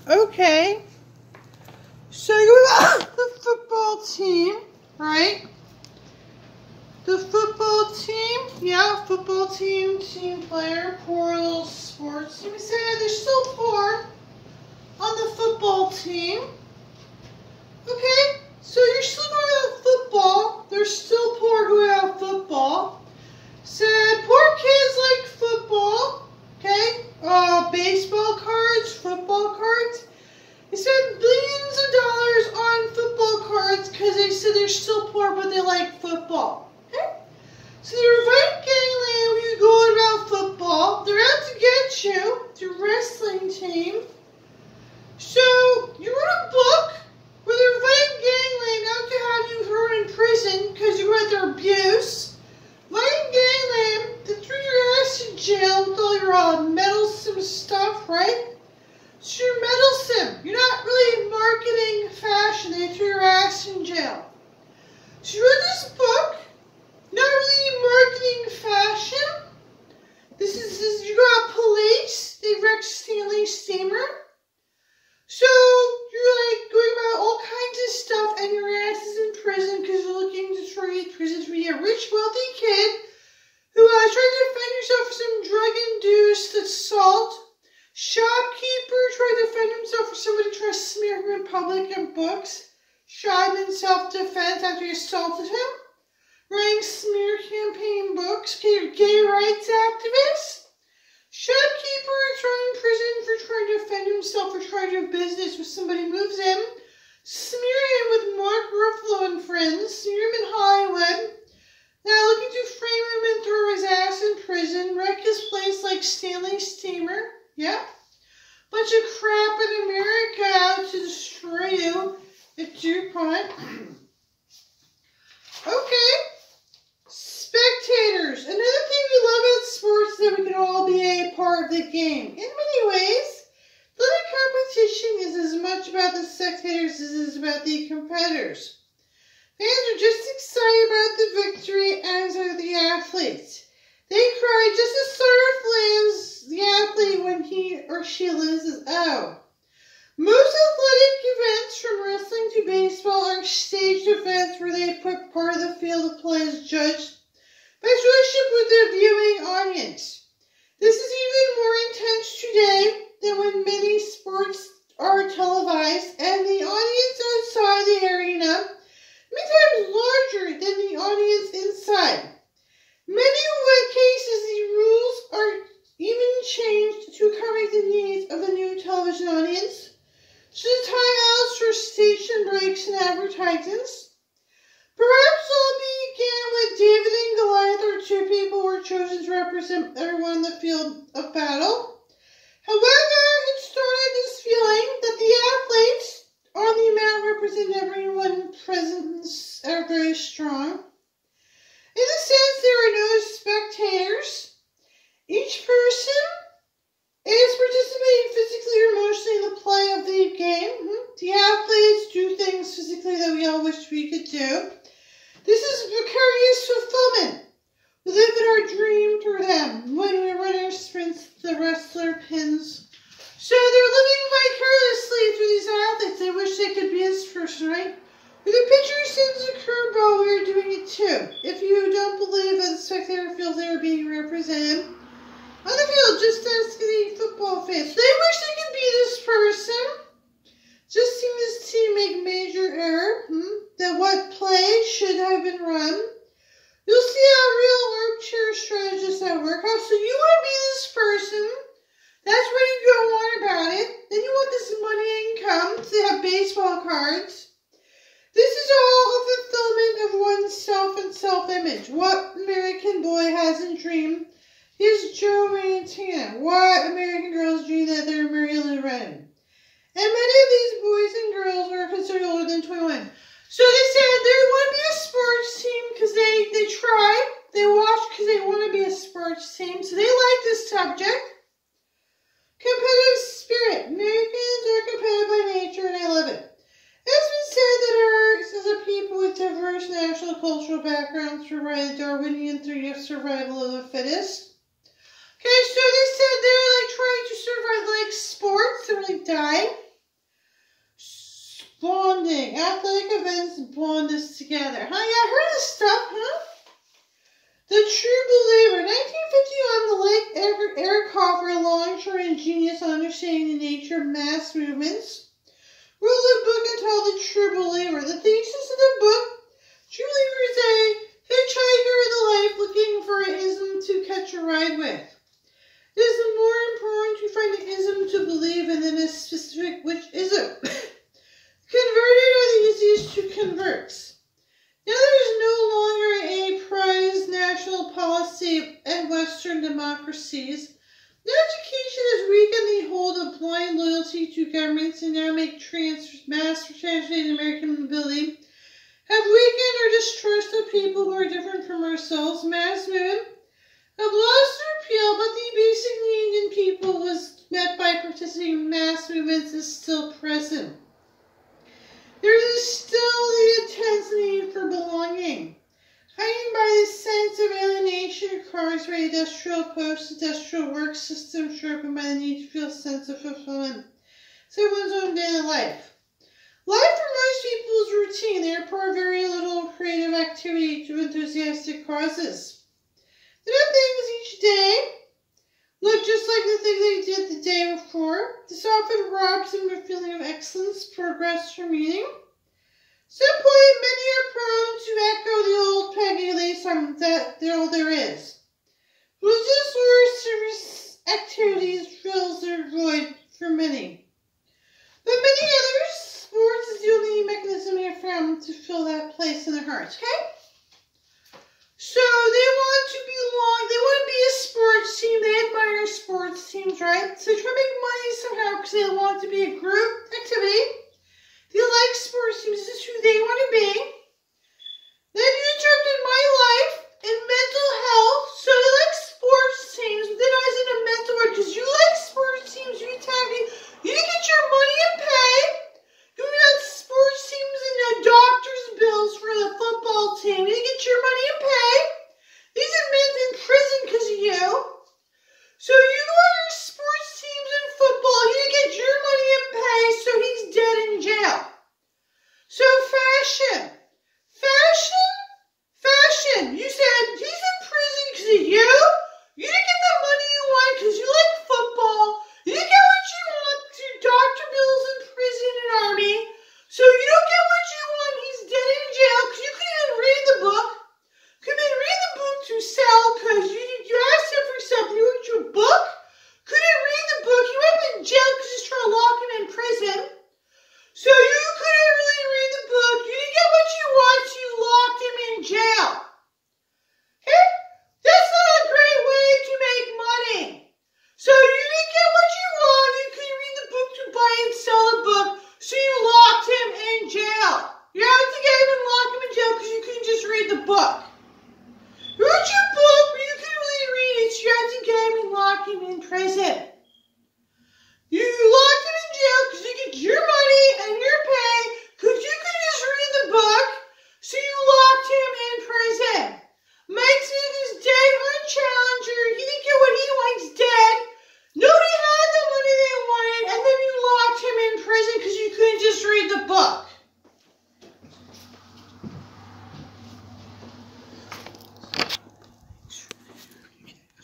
Okay. So you have the football team, right? The football team, yeah, football team, team player, poor little sports team. We say they're still poor on the football team. Okay, so you're still going to football. They're still poor who have football. Said poor kids like football. Okay, baseball cards, football cards. They spent billions of dollars on football cards because they said they're still poor, but they like football. Okay? So your right gangland, when you go around football, they're out to get you. It's your wrestling team. So you wrote a book where the right gangland out to have you thrown in prison because you had their abuse. Right gangland, they threw your ass in jail with all your meddlesome stuff, right? So you're meddlesome. You're not really marketing fashion. They threw your ass in jail. So you wrote this book, not really marketing fashion. This is you got police. They wrecked Stanley Steamer. So you're like going about all kinds of stuff, and your ass is in prison because you're looking to try to get prison to be a rich, wealthy kid who tried to defend yourself from some drug-induced assault. Shopkeeper tried to defend himself for somebody trying to smear him in public in books. Shot him in self-defense after you assaulted him. Writing smear campaign books. Gay rights activist. Shopkeeper is thrown in prison for trying to defend himself for trying to do business with somebody moves him. Smear him with Mark Ruffalo and friends. Smear him in Hollywood. Now looking to frame him and throw his ass in prison. Wreck his place like Stanley Steamer. Yeah. Bunch of crap in America out to destroy you at DuPont. Okay. Spectators. Another thing we love about sports is that we can all be a part of the game. In many ways, the competition is as much about the spectators as it is about the competitors. Fans are just excited about the victory as are the athletes. They cry just as sorrowfully as the athlete when he or she loses. Oh. Most athletic events, from wrestling to baseball, are staged events where they put part of the field of play as judged by its relationship with their viewing audience. This is even more intense today than when many sports are televised and the audience outside the arena many times larger than the audience inside. Many cases, the rules are even changed to accommodate the needs of the new television audience, such as timeouts for station breaks and advertisements. Perhaps all began with David and Goliath, where two people were chosen to represent everyone in the field of battle. However, it started this feeling that the athletes on the mat represent everyone present and are very strong. In a sense, there are no spectators. Each person is participating physically or emotionally in the play of the game. The athletes do things physically that we all wish we could do. This is vicarious fulfillment. We live in our dream through them. When we run our sprints, the wrestler pins. So they're living vicariously through these athletes. They wish they could be this person, right? When the pitcher sends a curveball, we're doing it too. If you don't believe that the spectator feels they are being represented on the field, just ask the football fans. They wish they could be this person. Just seeing this team make major error. That what play should have been run. You'll see how real armchair strategists at work. So you want to be this person. That's where you go on about it. Then you want this money income. So they have baseball cards. This is all a fulfillment of oneself and self-image. What American boy hasn't dreamed is Joe Mantina? What American girls dream that they're Mary Lou Retton? And many of these boys and girls are considered older than 21. So they said they want to be a sports team because they try. They watch because they want to be a sports team. So they like this subject. Competitive spirit. Americans are competitive by nature and I love it. It's been said that ours as a people with diverse national cultural backgrounds provide the Darwinian theory of survival of the fittest. Okay, so they said they're like trying to survive like sports, they really die. bonding. Athletic events bond us together. Huh? Yeah, I heard this stuff, huh? The True Believer. 1951, the late Eric Hoffer, a longshoreman genius on understanding the nature of mass movements, wrote a book entitled The True Believer. The thesis of the book, True Believer is a hitchhiker in life looking for an ism to catch a ride with. It is more important to find an ism to believe in than a specific which ism. Converted are the easiest to convert. Now there is no longer a prized national policy in Western democracies. Now education has weakened the hold of blind loyalty to governments and now make mass translated American mobility, have weakened our distrust of people who are different from ourselves. Mass movement have lost their appeal, but the basic need in people was met by participating in mass movements is still present. There is still the intense need for belonging, heightened by the sense of alienation caused by industrial post-industrial work system sharpened by the need to feel a sense of fulfillment. So one's own daily life. Life for most people is routine, therefore very little creative activity to enthusiastic causes. They do things each day, look just like the things they did the day before. This often robs them of a feeling of excellence, progress, or meaning. Simply, many are prone to echo the old Peggy Lee song that all there is. Religious or service activities fills their void for many. But many others, sports is the only mechanism they have found to fill that place in their hearts, okay? So they want to belong, they want to be a sports team, they admire sports teams, right? So they try to make money somehow because they want to be a group activity. They like sports teams, this is who they want to be. Then you interrupted my life and mental health, so they like sports teams, but then I was in a mental word because you like sports teams, you attack me, you didn't get your money and pay. You got sports teams and the doctor's bills for the football team. You didn't get your money and pay. These are men in prison because of you. So you go on your sports teams and football. You didn't get your money and pay, so he's dead in jail. So fashion. You said he's in prison because of you. You didn't get the money you want because you like football. You didn't get what you want through doctor bills in prison and army. So you don't get what you want. He's dead in jail because you couldn't even read the book. Couldn't even read the book to sell because you asked him for something. You want your book? Couldn't read the book. He went in jail because he's trying to lock him in prison. So you couldn't really read the book. You didn't get what you want, so you locked him in jail. Okay? That's not a great way to make money. So you didn't get what you want. You couldn't read the book to buy and sell the book, so you locked him in jail. You had to get him and lock him in jail because you couldn't just read the book. You wrote your book, but you couldn't really read it, so you had to get him and lock him in prison. You locked him in jail because you get your money and your pay because you could just read the book, so you locked him in prison. Mike Smith is dead on Challenger. He didn't get what he wanted.